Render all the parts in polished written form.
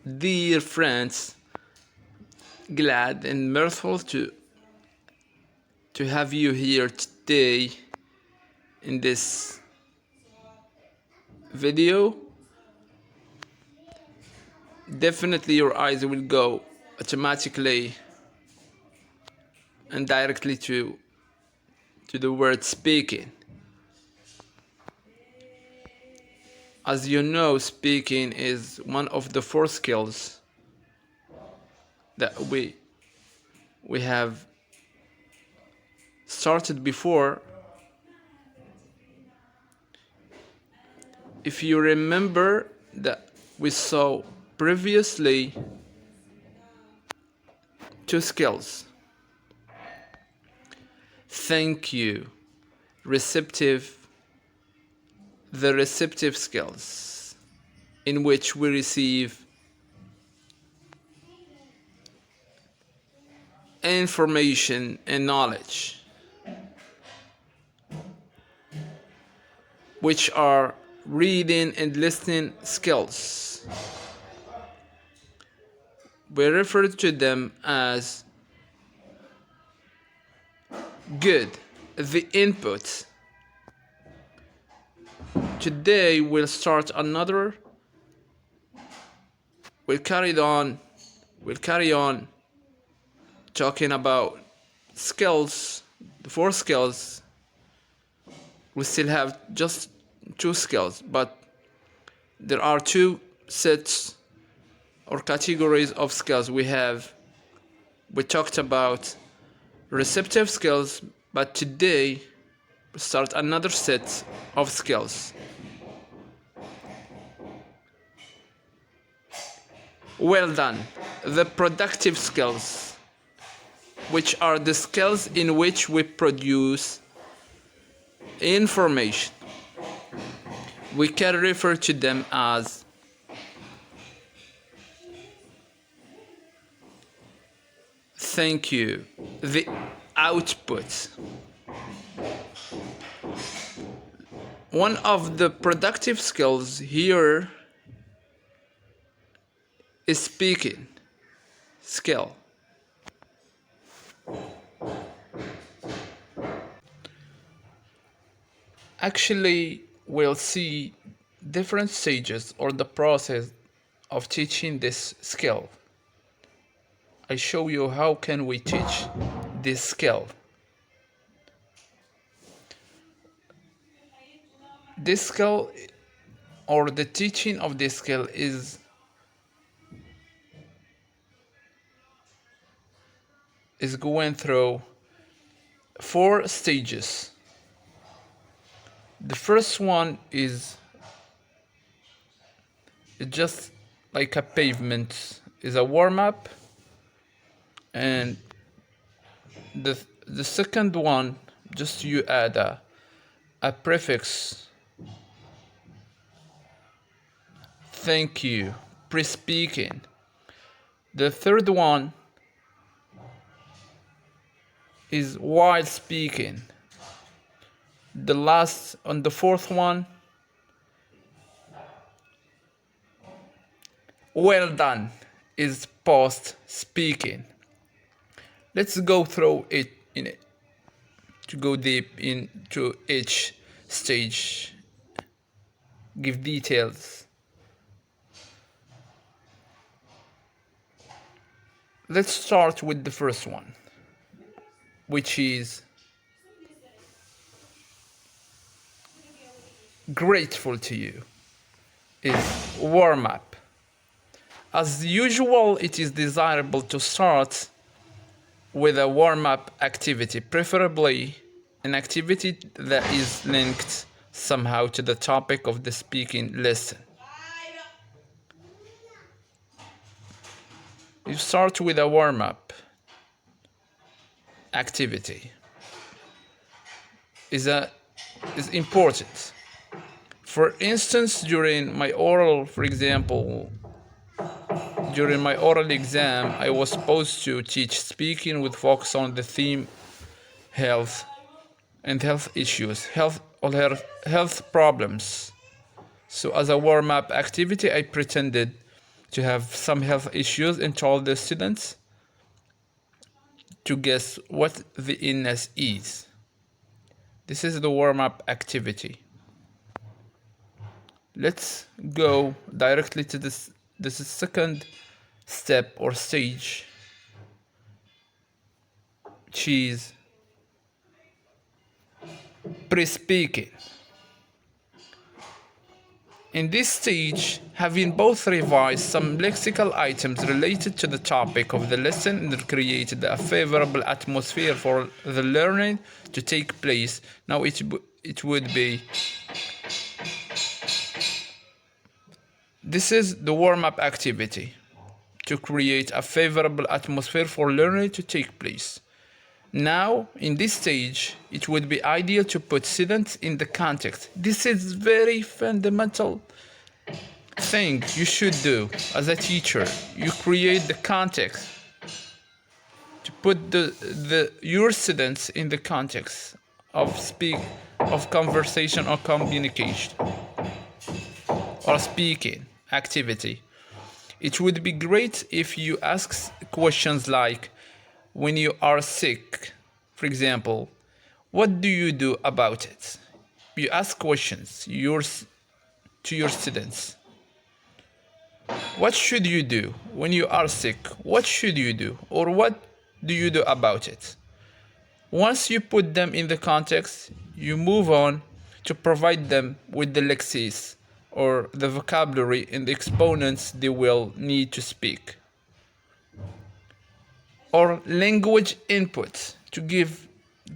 Dear friends, glad and mirthful to have you here today in this video. Definitely your eyes will go automatically and directly to the word speaking. As you know, speaking is one of the 4 skills that we have started before. If you remember that we saw previously 2 skills: thank you, the receptive skills, in which we receive information and knowledge, which are reading and listening skills. We refer to them as good, the input. Today we'll start another. We'll carry on talking about skills, the 4 skills. We still have just 2 skills, but there are 2 sets or categories of skills. We talked about receptive skills, but today we start another set of skills. Well done. The productive skills, which are the skills in which we produce information. We can refer to them as thank you, the output. One of the productive skills here is speaking skill. Actually, we'll see different stages or the process of teaching this skill. I show you how can we teach this skill. This skill, or the teaching of this skill, is going through 4 stages. The first one is just like a pavement, is a warm-up, and the second one, just you add a prefix, thank you, prespeaking. The third one is while speaking. The fourth one, well done, is post speaking. Let's go through it to go deep into each stage, give details. Let's start with the first one, which is grateful to you, is warm up. As usual, it is desirable to start with a warm-up activity, preferably an activity that is linked somehow to the topic of the speaking lesson. You start with a warm-up activity. Is important. For instance, during my oral exam, I was supposed to teach speaking with focus on the theme health and health issues, health problems. So as a warm-up activity, I pretended to have some health issues and told the students to guess what the illness is. This is the warm-up activity. Let's go directly to this second step or stage, which is Prespeaking. In this stage, having both revised some lexical items related to the topic of the lesson and created a favorable atmosphere for the learning to take place. Now it would be, this is the warm-up activity, to create a favorable atmosphere for learning to take place. Now, in this stage, it would be ideal to put students in the context. This is very fundamental thing you should do as a teacher. You create the context to put your students in the context of conversation or communication or speaking activity. It would be great if you ask questions like, when you are sick, for example, what do you do about it? You ask questions to your students. What should you do when you are sick? What should you do? Or what do you do about it? Once you put them in the context, you move on to provide them with the lexis or the vocabulary and the exponents they will need to speak. Or language inputs, to give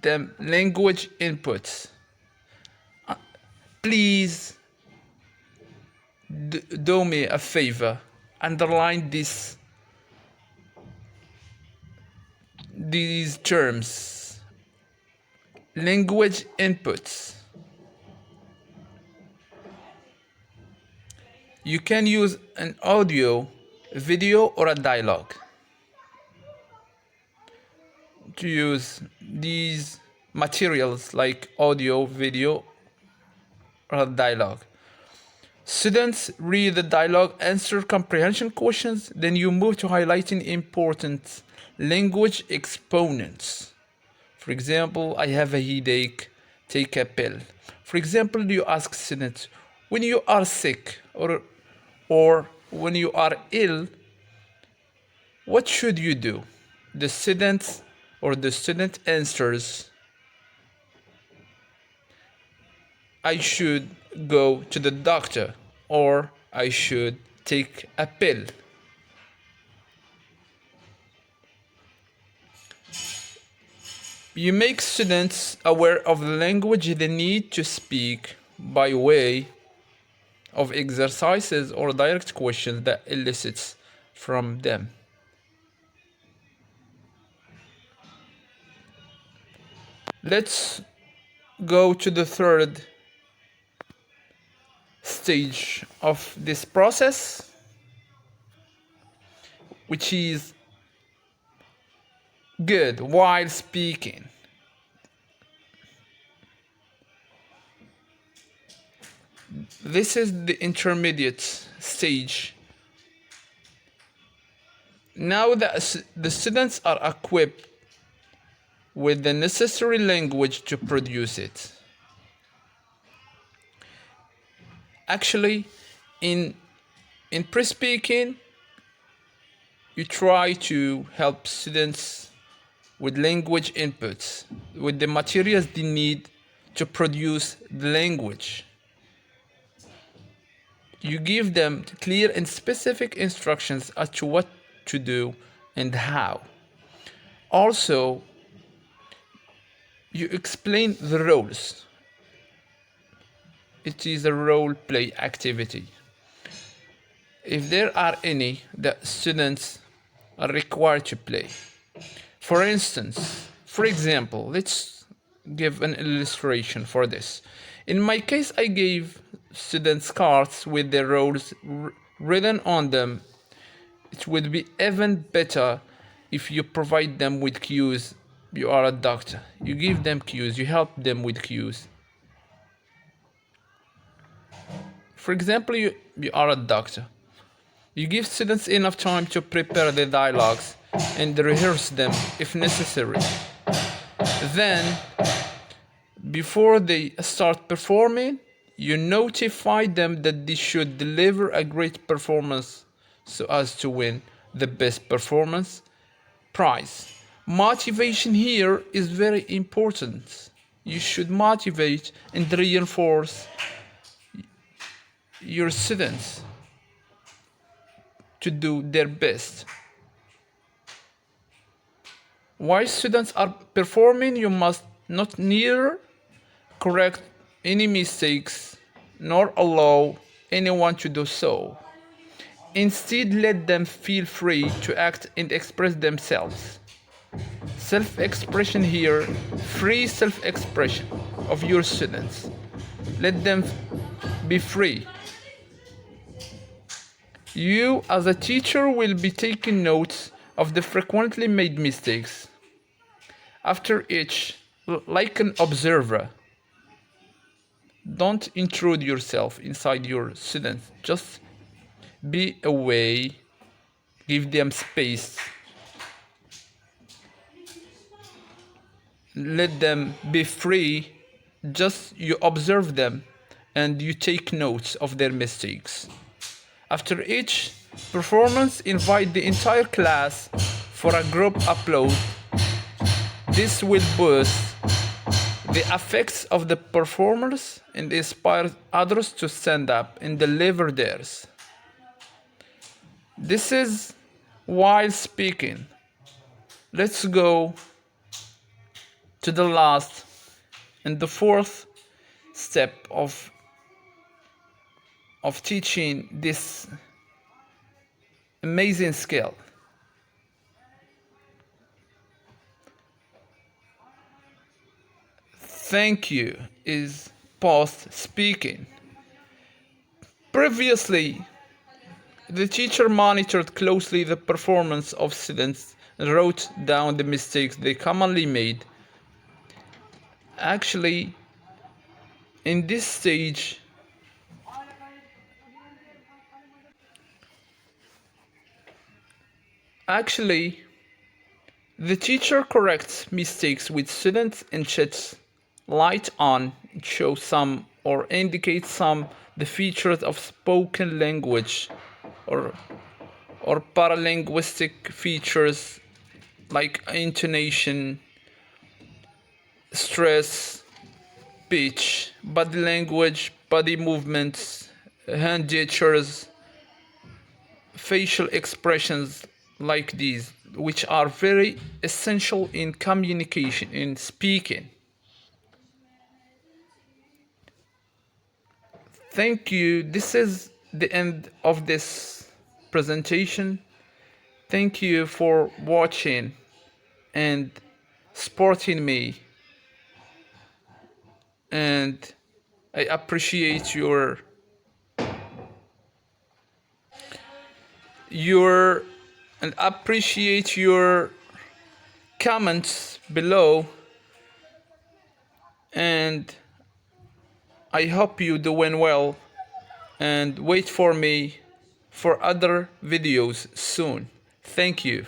them language inputs. Please do me a favor, underline these terms. Language inputs. You can use an audio, video, or a dialogue to use these materials like audio, video, or dialogue. Students read the dialogue, answer comprehension questions, then you move to highlighting important language exponents. For example, I have a headache, take a pill. For example, you ask students, when you are sick or when you are ill, what should you do? The student answers, I should go to the doctor, or I should take a pill. You make students aware of the language they need to speak by way of exercises or direct questions that elicits from them. Let's go to the third stage of this process, which is good while speaking. This is the intermediate stage. Now that the students are equipped with the necessary language to produce it. Actually, in Prespeaking, you try to help students with language inputs, with the materials they need to produce the language. You give them clear and specific instructions as to what to do and how. Also, you explain the roles. It is a role play activity. If there are any that students are required to play. For example, let's give an illustration for this. In my case, I gave students cards with their roles written on them. It would be even better if you provide them with cues. You are a doctor. You give them cues. You help them with cues. For example, you are a doctor. You give students enough time to prepare the dialogues and rehearse them if necessary. Then, before they start performing, you notify them that they should deliver a great performance so as to win the best performance prize. Motivation here is very important. You should motivate and reinforce your students to do their best. While students are performing, you must not neither correct any mistakes nor allow anyone to do so. Instead, let them feel free to act and express themselves. Self-expression here, free self-expression of your students. Let them be free. You, as a teacher, will be taking notes of the frequently made mistakes. After each, like an observer, don't intrude yourself inside your students. Just be away, give them space, let them be free. Just you observe them and you take notes of their mistakes. After each performance, invite the entire class for a group upload. This will boost the effects of the performers and inspire others to stand up and deliver theirs. This is while speaking. Let's go to the last and the fourth step of teaching this amazing skill. Thank you is post speaking. Previously, the teacher monitored closely the performance of students and wrote down the mistakes they commonly made. Actually, in this stage, the teacher corrects mistakes with students and sheds light on, shows some or indicates some the features of spoken language or paralinguistic features like intonation, stress, pitch, body language, body movements, hand gestures, facial expressions like these, which are very essential in communication, in speaking. Thank you. This is the end of this presentation. Thank you for watching and supporting me. And I appreciate your comments below, and I hope you doing well, and wait for me for other videos soon. Thank you.